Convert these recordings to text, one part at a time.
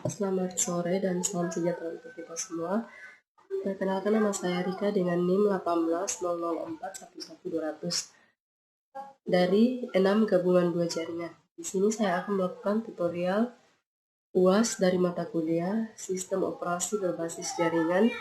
Selamat sore dan salam sejahtera untuk kita semua. Perkenalkan, nama saya Rika dengan NIM 18004111200 dari 6 gabungan 2 jaringan. Di sini saya akan melakukan tutorial UAS dari mata kuliah Sistem Operasi Berbasis Jaringan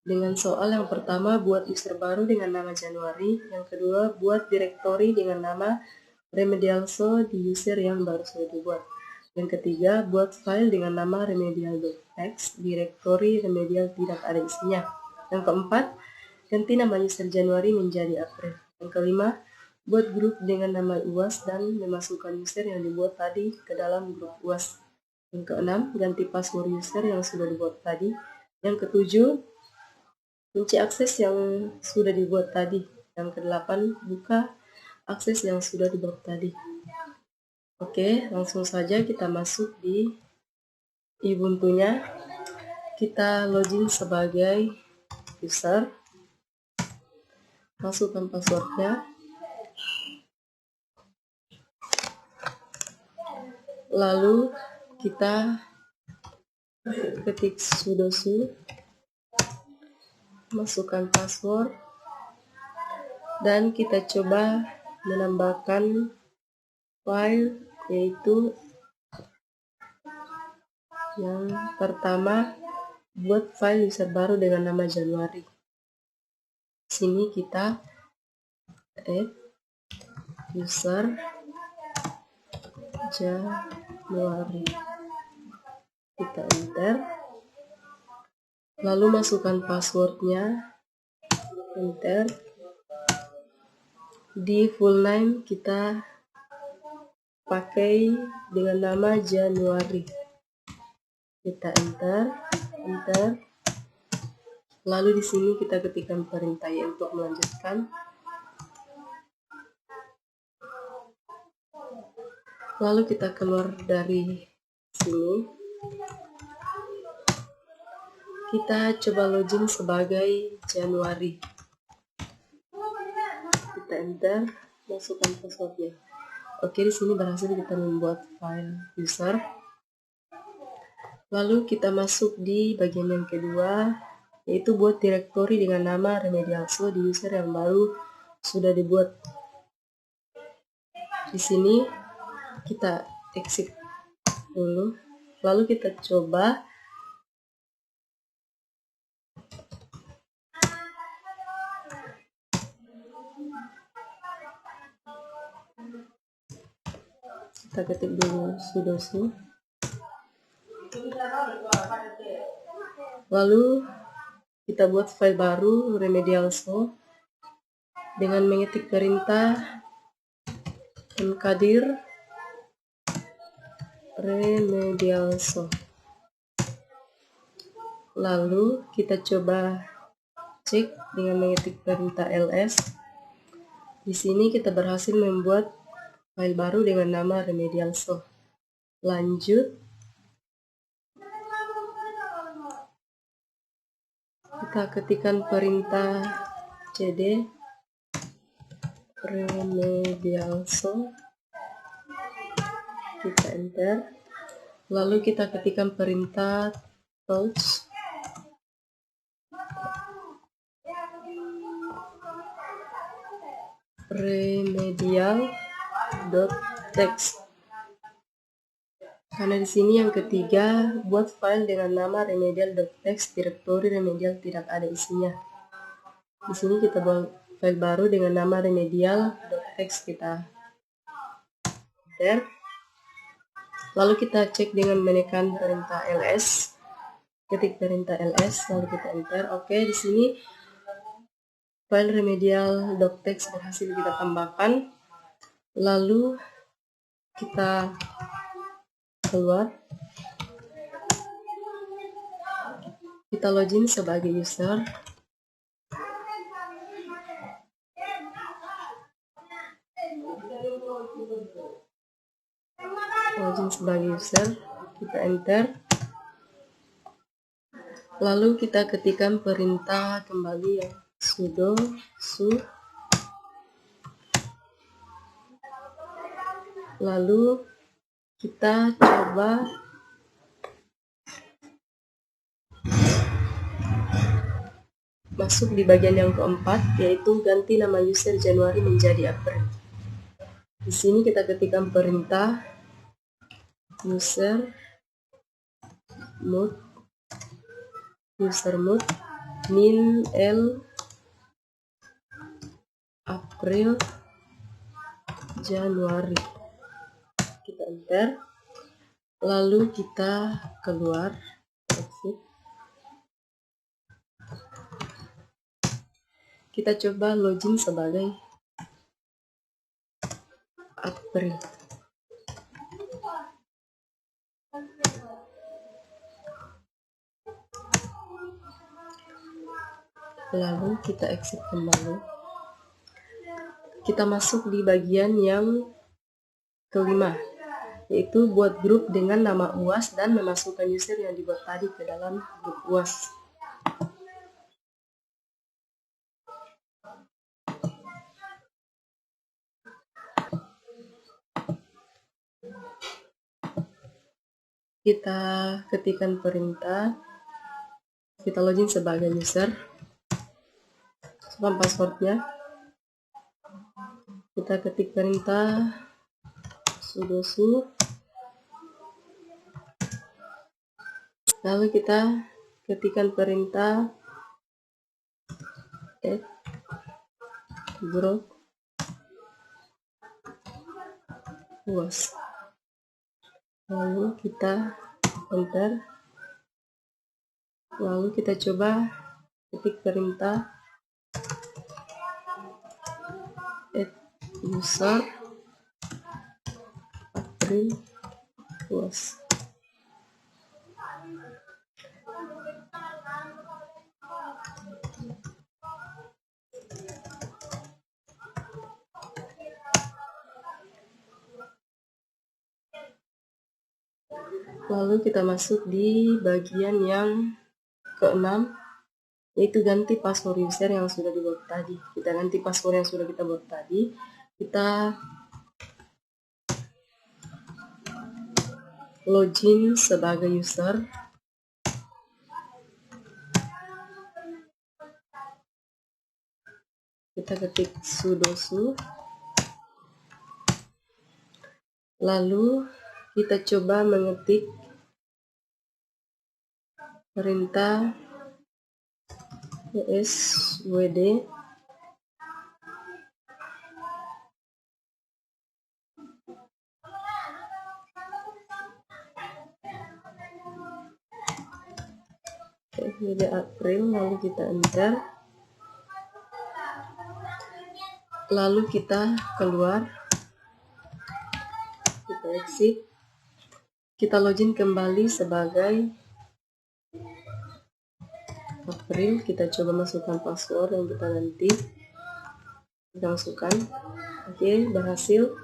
dengan soal yang pertama, buat user baru dengan nama Januari, yang kedua, buat direktori dengan nama remedialso di user yang baru sudah dibuat. Yang ketiga, buat file dengan nama remedial.txt, direktori remedial tidak ada isinya. Yang keempat, ganti nama user Januari menjadi April. Yang kelima, buat grup dengan nama UAS dan memasukkan user yang dibuat tadi ke dalam grup UAS. Yang keenam, ganti password user yang sudah dibuat tadi. Yang ketujuh, kunci akses yang sudah dibuat tadi. Yang kedelapan, buka akses yang sudah dibuat tadi. Oke, langsung saja kita masuk di Ubuntu-nya. Kita login sebagai user. Masukkan passwordnya. Lalu kita ketik sudo su, masukkan password, dan kita coba menambahkan file, yaitu yang pertama, buat file user baru dengan nama Januari. Sini kita add user Januari, kita enter, lalu masukkan passwordnya, enter. Di full name kita pakai dengan nama Januari, kita enter. Lalu di sini kita ketikkan perintah Y untuk melanjutkan. Lalu kita keluar dari sini. Kita coba login sebagai Januari. Kita enter, masukkan passwordnya. Oke, di sini berhasil kita membuat file user. Lalu kita masuk di bagian yang kedua, yaitu buat direktori dengan nama remedialso di user yang baru sudah dibuat. Di sini kita exit dulu, lalu kita coba kita ketik dulu sudo su, lalu kita buat file baru remedialso dengan mengetik perintah mkdir remedialso. Lalu kita coba cek dengan mengetik perintah ls. Di sini kita berhasil membuat file baru dengan nama remedialso. Lanjut, kita ketikkan perintah cd remedialso, kita enter, lalu kita ketikkan perintah touch remedial.txt. Karena di sini yang ketiga, buat file dengan nama remedial.txt, direktori remedial tidak ada isinya. Di sini kita buat file baru dengan nama remedial.txt, kita enter. Lalu kita cek dengan menekan perintah ls, ketik perintah ls, lalu kita enter. Oke, di sini file remedial.txt berhasil kita tambahkan. Lalu kita keluar, kita login sebagai user. Login sebagai user, kita enter, lalu kita ketikkan perintah kembali ya, sudo su, lalu kita coba masuk di bagian yang keempat, yaitu ganti nama user Januari menjadi April. Di sini kita ketikkan perintah user mode min l April Januari. Kita enter, lalu kita keluar, exit. Kita coba login sebagai April. Lalu kita exit kembali. Kita masuk di bagian yang kelima, yaitu buat grup dengan nama UAS dan memasukkan user yang dibuat tadi ke dalam grup UAS. Kita ketikkan perintah, kita login sebagai user, passwordnya. Kita ketik perintah sudo, lalu kita ketikkan perintah add group UAS, lalu kita enter, lalu kita coba ketik perintah add user April UAS. Lalu kita masuk di bagian yang keenam, yaitu ganti password user yang sudah dibuat tadi. Kita ganti password yang sudah kita buat tadi. Kita login sebagai user. Kita ketik sudo, lalu kita coba mengetik perintah pswd April, lalu kita enter, lalu kita keluar, kita exit, kita login kembali sebagai April. Kita coba masukkan password yang kita ganti, kita masukkan. Oke, berhasil.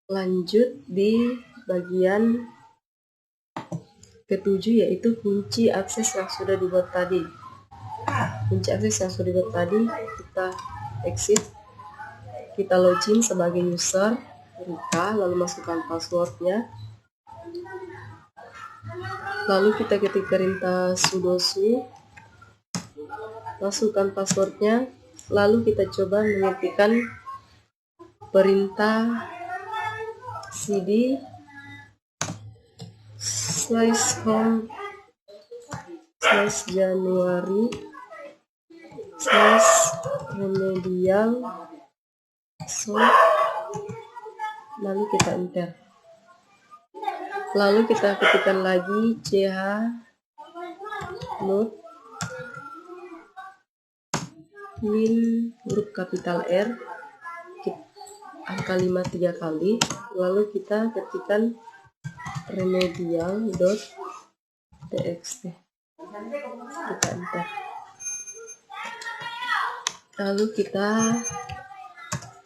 Lanjut di bagian ketujuh, yaitu kunci akses yang sudah dibuat tadi. Kunci akses yang sudah dibuat tadi, kita exit, kita login sebagai user Rika, lalu masukkan passwordnya, lalu kita ketik perintah sudo, masukkan passwordnya, lalu kita coba mengetikkan perintah cd /home /Januari /remedial lalu kita enter, lalu kita ketikkan lagi chmod min huruf kapital R angka 5 3 kali, lalu kita ketikkan remedial.txt, kita enter, lalu kita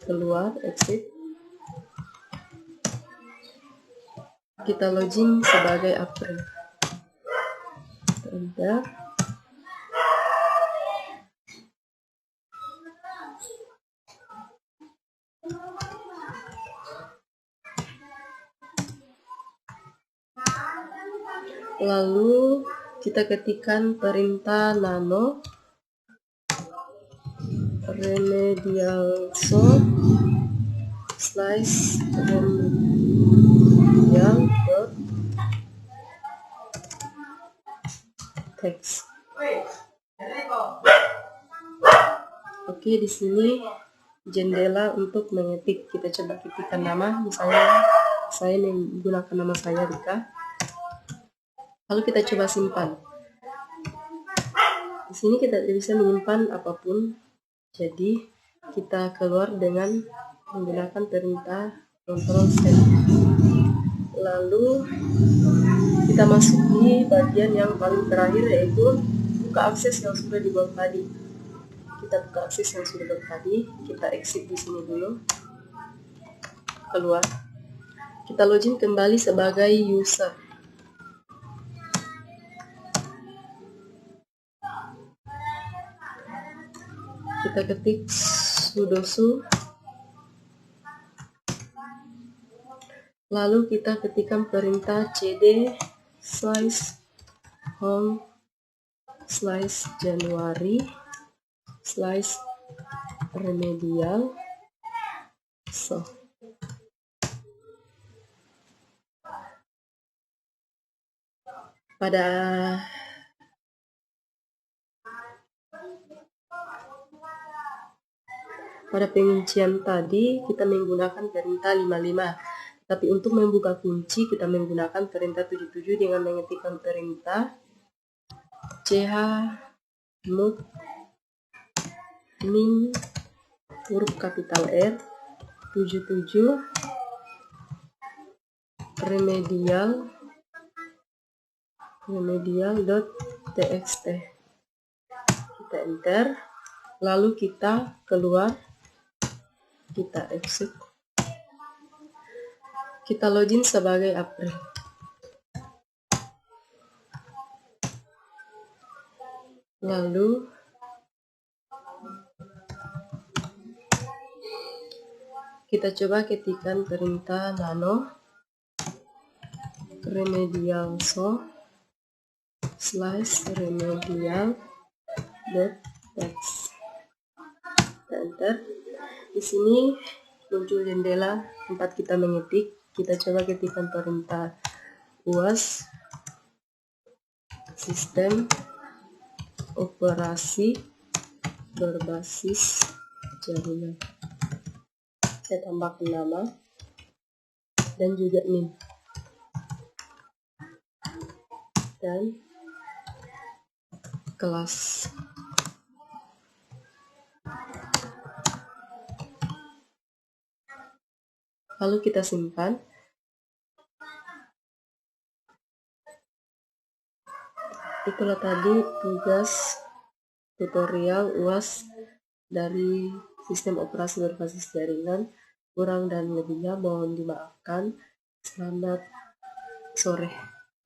keluar, exit, kita login sebagai April, kita enter, Lalu kita ketikkan perintah nano remedial so slice remedial dot text. Oke, di sini jendela untuk mengetik. Kita coba ketikkan nama, misalnya saya menggunakan nama saya Rika. Lalu kita coba simpan. Di sini kita bisa menyimpan apapun. Jadi kita keluar dengan menggunakan perintah Ctrl Z. Lalu kita masuk di bagian yang paling terakhir, yaitu buka akses yang sudah dibuat tadi. Kita buka akses yang sudah dibuat tadi. Kita exit di sini dulu. Keluar. Kita login kembali sebagai user. Kita ketik sudo. Lalu kita ketikkan perintah cd slice home slice Januari slice remedial so. Pada penguncian tadi kita menggunakan perintah 55, tapi untuk membuka kunci kita menggunakan perintah 77 dengan mengetikkan perintah chmod min huruf kapital R 77 remedial.txt. Kita enter, lalu kita keluar, kita exit, kita login sebagai April. Lalu kita coba ketikkan perintah nano remedial so slice remedial dot text. Enter. Di sini muncul jendela tempat kita mengetik. Kita coba ketikkan perintah UAS sistem operasi berbasis jaringan. Saya tambahkan nama dan juga NIM dan kelas. Lalu kita simpan. Itulah tadi tugas tutorial UAS dari sistem operasi berbasis jaringan. Kurang dan lebihnya mohon dimaafkan. Selamat sore.